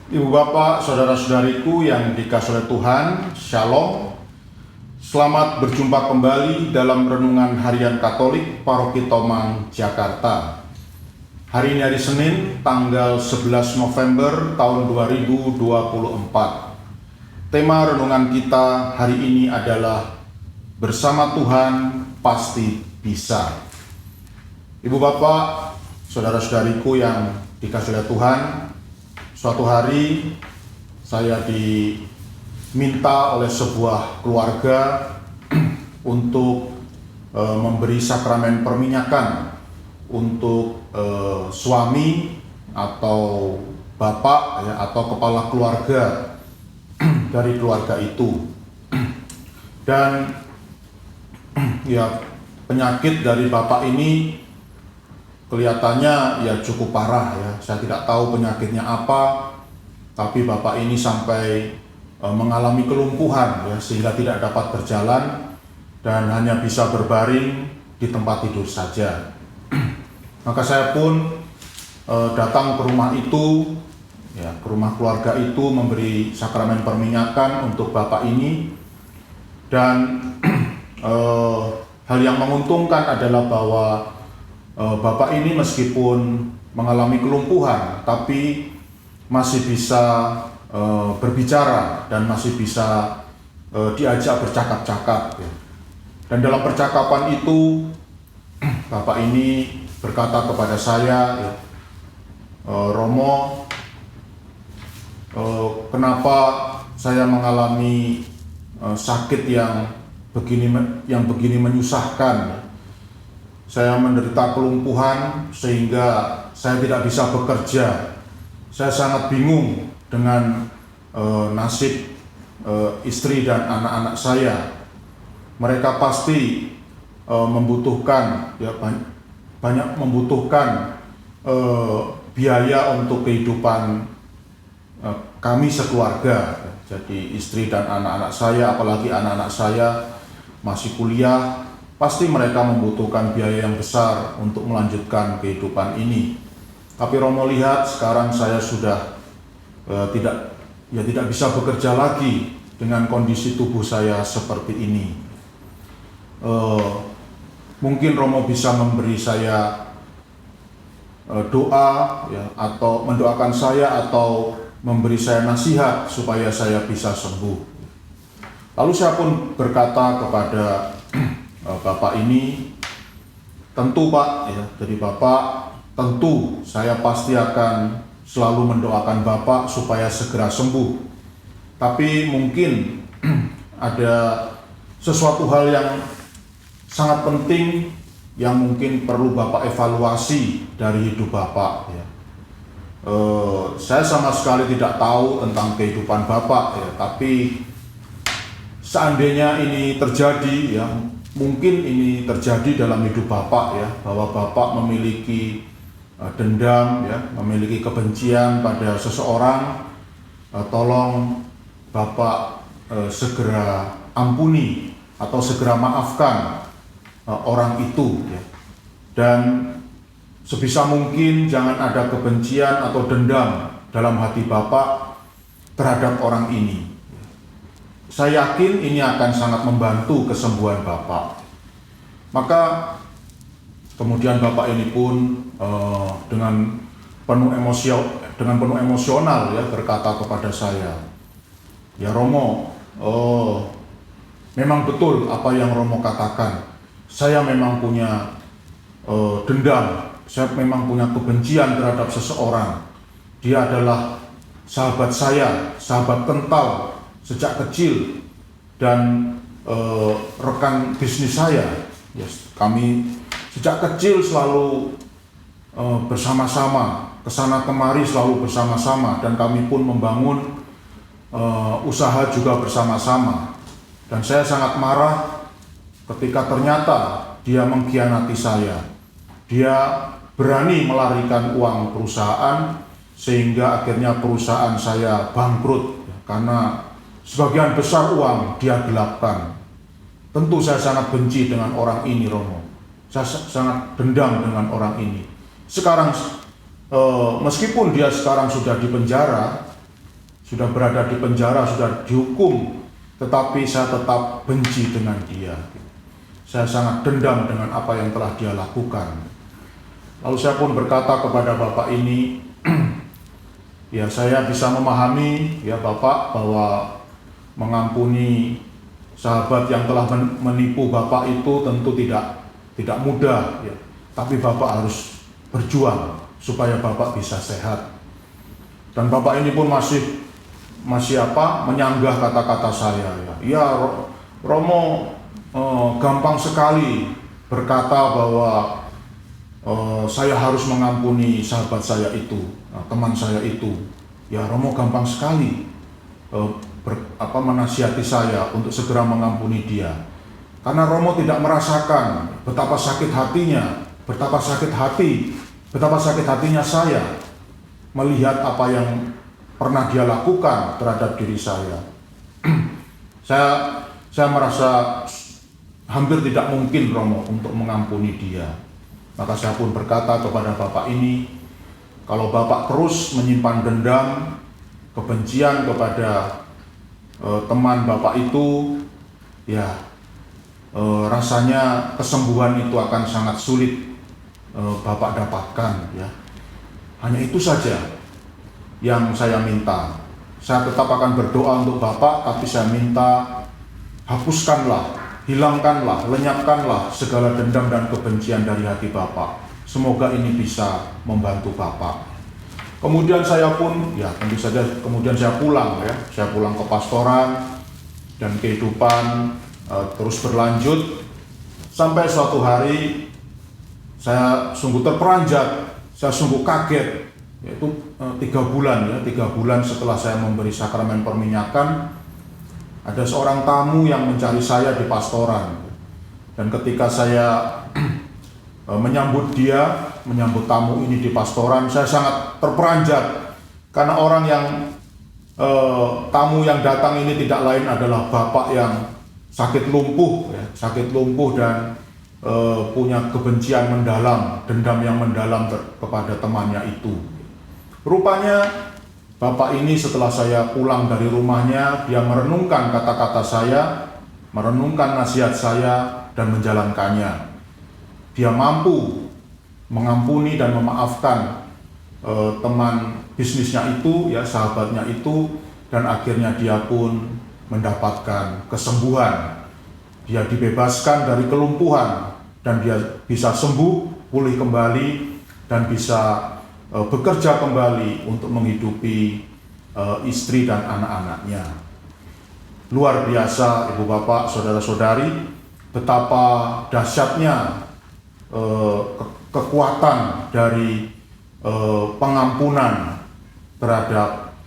Ibu bapak, saudara-saudariku yang dikasihi oleh Tuhan, Shalom. Selamat berjumpa kembali dalam Renungan Harian Katolik Paroki Tomang, Jakarta. Hari ini hari Senin, tanggal 11 November tahun 2024. Tema renungan kita hari ini adalah Bersama Tuhan Pasti Bisa. Ibu bapak, saudara-saudariku yang dikasihi oleh Tuhan, suatu hari saya diminta oleh sebuah keluarga untuk memberi sakramen perminyakan untuk suami atau bapak ya, atau kepala keluarga dari keluarga itu. Dan ya, penyakit dari bapak ini kelihatannya ya cukup parah ya. Saya tidak tahu penyakitnya apa, tapi bapak ini sampai mengalami kelumpuhan ya, sehingga tidak dapat berjalan dan hanya bisa berbaring di tempat tidur saja. Maka saya pun datang ke rumah itu ya, ke rumah keluarga itu, memberi sakramen perminyakan untuk bapak ini. Dan hal yang menguntungkan adalah bahwa bapak ini meskipun mengalami kelumpuhan, tapi masih bisa berbicara dan masih bisa diajak bercakap-cakap. Ya. Dan dalam percakapan itu, bapak ini berkata kepada saya, ya, Romo, kenapa saya mengalami sakit yang begini menyusahkan? Saya menderita kelumpuhan sehingga saya tidak bisa bekerja. Saya sangat bingung dengan nasib istri dan anak-anak saya. Mereka pasti membutuhkan ya, banyak membutuhkan biaya untuk kehidupan kami sekeluarga. Jadi istri dan anak-anak saya, apalagi anak-anak saya masih kuliah, pasti mereka membutuhkan biaya yang besar untuk melanjutkan kehidupan ini. Tapi Romo lihat sekarang saya sudah tidak bisa bekerja lagi dengan kondisi tubuh saya seperti ini. Mungkin Romo bisa memberi saya doa ya, atau mendoakan saya, atau memberi saya nasihat supaya saya bisa sembuh. Lalu saya pun berkata kepada bapak ini, tentu Pak ya, jadi Bapak, tentu saya pasti akan selalu mendoakan Bapak supaya segera sembuh. Tapi mungkin ada sesuatu hal yang sangat penting yang mungkin perlu Bapak evaluasi dari hidup Bapak ya. Saya sama sekali tidak tahu tentang kehidupan Bapak ya, tapi seandainya ini terjadi ya, mungkin ini terjadi dalam hidup Bapak ya, bahwa Bapak memiliki dendam ya, memiliki kebencian pada seseorang, tolong Bapak segera ampuni atau segera maafkan orang itu ya. Dan sebisa mungkin jangan ada kebencian atau dendam dalam hati Bapak terhadap orang ini. Saya yakin ini akan sangat membantu kesembuhan Bapak. Maka kemudian Bapak ini pun dengan penuh emosional ya, berkata kepada saya, ya Romo, memang betul apa yang Romo katakan. Saya memang punya dendam, saya memang punya kebencian terhadap seseorang. Dia adalah sahabat saya, sahabat kental sejak kecil, dan rekan bisnis saya. Yes, kami sejak kecil selalu bersama-sama, kesana kemari selalu bersama-sama, dan kami pun membangun usaha juga bersama-sama. Dan saya sangat marah ketika ternyata dia mengkhianati saya. Dia berani melarikan uang perusahaan sehingga akhirnya perusahaan saya bangkrut karena sebagian besar uang dia gelapkan. Tentu saya sangat benci dengan orang ini, Romo. Saya sangat dendam dengan orang ini. Sekarang meskipun dia sekarang sudah di penjara, sudah berada di penjara, sudah dihukum, tetapi saya tetap benci dengan dia. Saya sangat dendam dengan apa yang telah dia lakukan. Lalu saya pun berkata kepada bapak ini, ya saya bisa memahami ya bapak bahwa mengampuni sahabat yang telah menipu bapak itu tentu tidak mudah ya. Tapi bapak harus berjuang supaya bapak bisa sehat. Dan bapak ini pun masih menyanggah kata-kata saya ya. Ya Romo gampang sekali berkata bahwa saya harus mengampuni sahabat saya itu, teman saya itu. Ya Romo gampang sekali menasihati saya untuk segera mengampuni dia. Karena Romo tidak merasakan betapa sakit hatinya saya melihat apa yang pernah dia lakukan terhadap diri saya. Saya merasa hampir tidak mungkin Romo untuk mengampuni dia. Maka saya pun berkata kepada bapak ini, kalau bapak terus menyimpan dendam, kebencian kepada teman bapak itu, ya rasanya kesembuhan itu akan sangat sulit bapak dapatkan ya. Hanya itu saja yang saya minta. Saya tetap akan berdoa untuk bapak, tapi saya minta hapuskanlah, hilangkanlah, lenyapkanlah segala dendam dan kebencian dari hati bapak. Semoga ini bisa membantu bapak. Kemudian saya pun, ya tentu saja kemudian saya pulang ya. Saya pulang ke pastoran dan kehidupan terus berlanjut. Sampai suatu hari saya sungguh terperanjat, saya sungguh kaget. Yaitu 3 bulan setelah saya memberi sakramen perminyakan, ada seorang tamu yang mencari saya di pastoran. Dan ketika saya menyambut tamu ini di pastoran, saya sangat terperanjat karena orang yang tamu yang datang ini tidak lain adalah bapak yang sakit lumpuh dan punya kebencian mendalam, dendam yang mendalam kepada temannya itu. Rupanya bapak ini setelah saya pulang dari rumahnya, dia merenungkan kata-kata saya, merenungkan nasihat saya dan menjalankannya. Dia mampu mengampuni dan memaafkan teman bisnisnya itu, ya sahabatnya itu, dan akhirnya dia pun mendapatkan kesembuhan. Dia dibebaskan dari kelumpuhan dan dia bisa sembuh, pulih kembali dan bisa bekerja kembali untuk menghidupi istri dan anak-anaknya. Luar biasa Ibu Bapak, Saudara-saudari, betapa dahsyatnya kekuatan dari pengampunan terhadap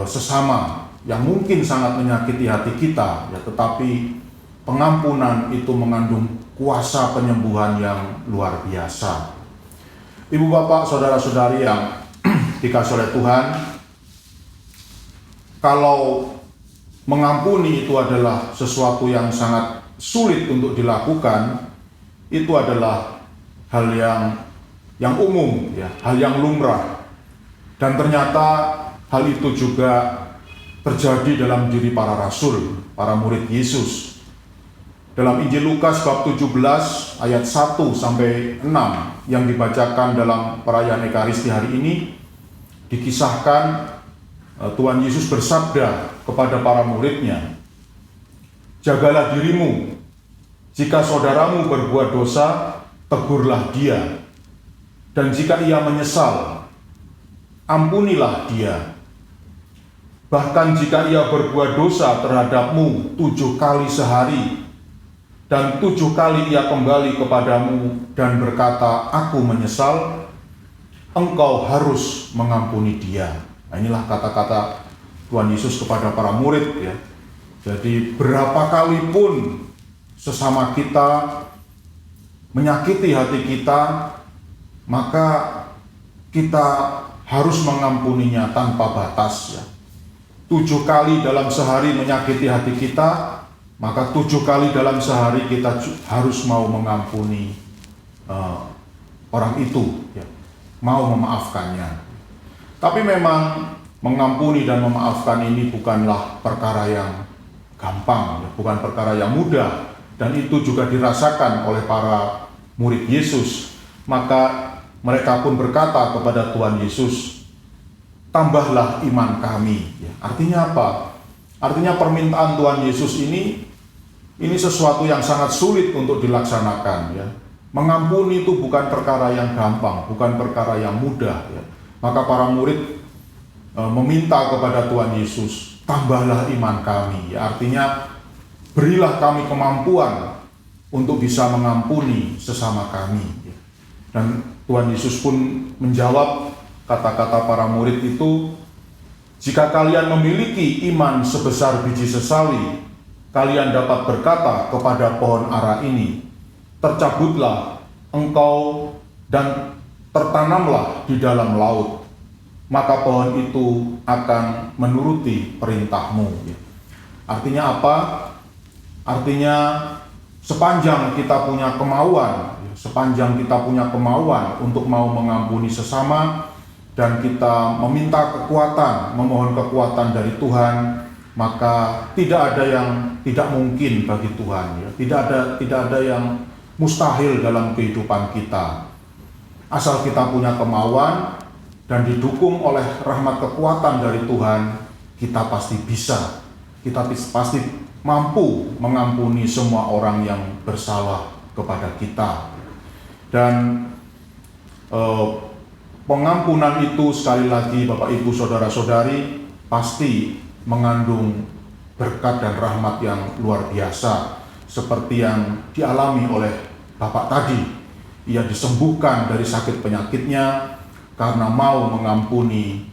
sesama yang mungkin sangat menyakiti hati kita, ya, tetapi pengampunan itu mengandung kuasa penyembuhan yang luar biasa. Ibu Bapak, Saudara-saudari yang dikasihi oleh Tuhan, kalau mengampuni itu adalah sesuatu yang sangat sulit untuk dilakukan, itu adalah hal yang umum, ya, hal yang lumrah. Dan ternyata hal itu juga terjadi dalam diri para rasul, para murid Yesus. Dalam Injil Lukas bab 17 ayat 1 sampai 6 yang dibacakan dalam perayaan Ekaristi hari ini, dikisahkan Tuhan Yesus bersabda kepada para muridnya, "Jagalah dirimu, jika saudaramu berbuat dosa, tegurlah dia, dan jika ia menyesal, ampunilah dia. Bahkan jika ia berbuat dosa terhadapmu 7 kali sehari, dan 7 kali ia kembali kepadamu dan berkata, 'Aku menyesal,' engkau harus mengampuni dia." Nah, inilah kata-kata Tuhan Yesus kepada para murid, ya. Jadi berapa kali pun sesama kita menyakiti hati kita, maka kita harus mengampuninya tanpa batas, ya. 7 kali dalam sehari menyakiti hati kita, maka 7 kali dalam sehari kita harus mau mengampuni orang itu, ya, mau memaafkannya. Tapi memang mengampuni dan memaafkan ini bukanlah perkara yang gampang, bukan perkara yang mudah, dan itu juga dirasakan oleh para murid Yesus. Maka mereka pun berkata kepada Tuhan Yesus, tambahlah iman kami. Artinya apa? Artinya permintaan Tuhan Yesus ini sesuatu yang sangat sulit untuk dilaksanakan. Mengampuni itu bukan perkara yang gampang, bukan perkara yang mudah. Maka para murid meminta kepada Tuhan Yesus, tambahlah iman kami. Artinya berilah kami kemampuan untuk bisa mengampuni sesama kami. Dan Tuhan Yesus pun menjawab kata-kata para murid itu, jika kalian memiliki iman sebesar biji sesawi, kalian dapat berkata kepada pohon ara ini, tercabutlah engkau dan tertanamlah di dalam laut, maka pohon itu akan menuruti perintahmu. Artinya apa? Artinya sepanjang kita punya kemauan, untuk mau mengampuni sesama, dan kita meminta kekuatan, memohon kekuatan dari Tuhan, maka tidak ada yang tidak mungkin bagi Tuhan. Tidak ada yang mustahil dalam kehidupan kita. Asal kita punya kemauan dan didukung oleh rahmat kekuatan dari Tuhan, kita pasti bisa. Kita pasti mampu mengampuni semua orang yang bersalah kepada kita. Dan pengampunan itu, sekali lagi Bapak Ibu Saudara-saudari, pasti mengandung berkat dan rahmat yang luar biasa, seperti yang dialami oleh Bapak tadi. Ia disembuhkan dari sakit penyakitnya karena mau mengampuni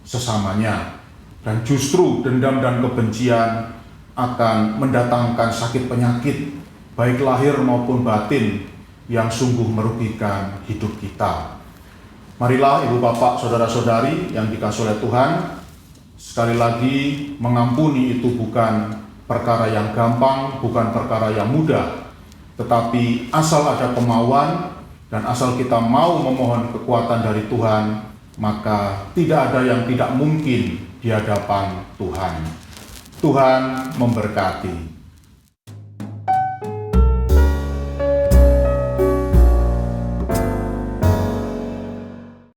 sesamanya. Dan justru dendam dan kebencian akan mendatangkan sakit penyakit, baik lahir maupun batin, yang sungguh merugikan hidup kita. Marilah Ibu Bapak Saudara-saudari yang dikasihi oleh Tuhan, sekali lagi mengampuni itu bukan perkara yang gampang, bukan perkara yang mudah, tetapi asal ada kemauan dan asal kita mau memohon kekuatan dari Tuhan, maka tidak ada yang tidak mungkin di hadapan Tuhan. Tuhan memberkati.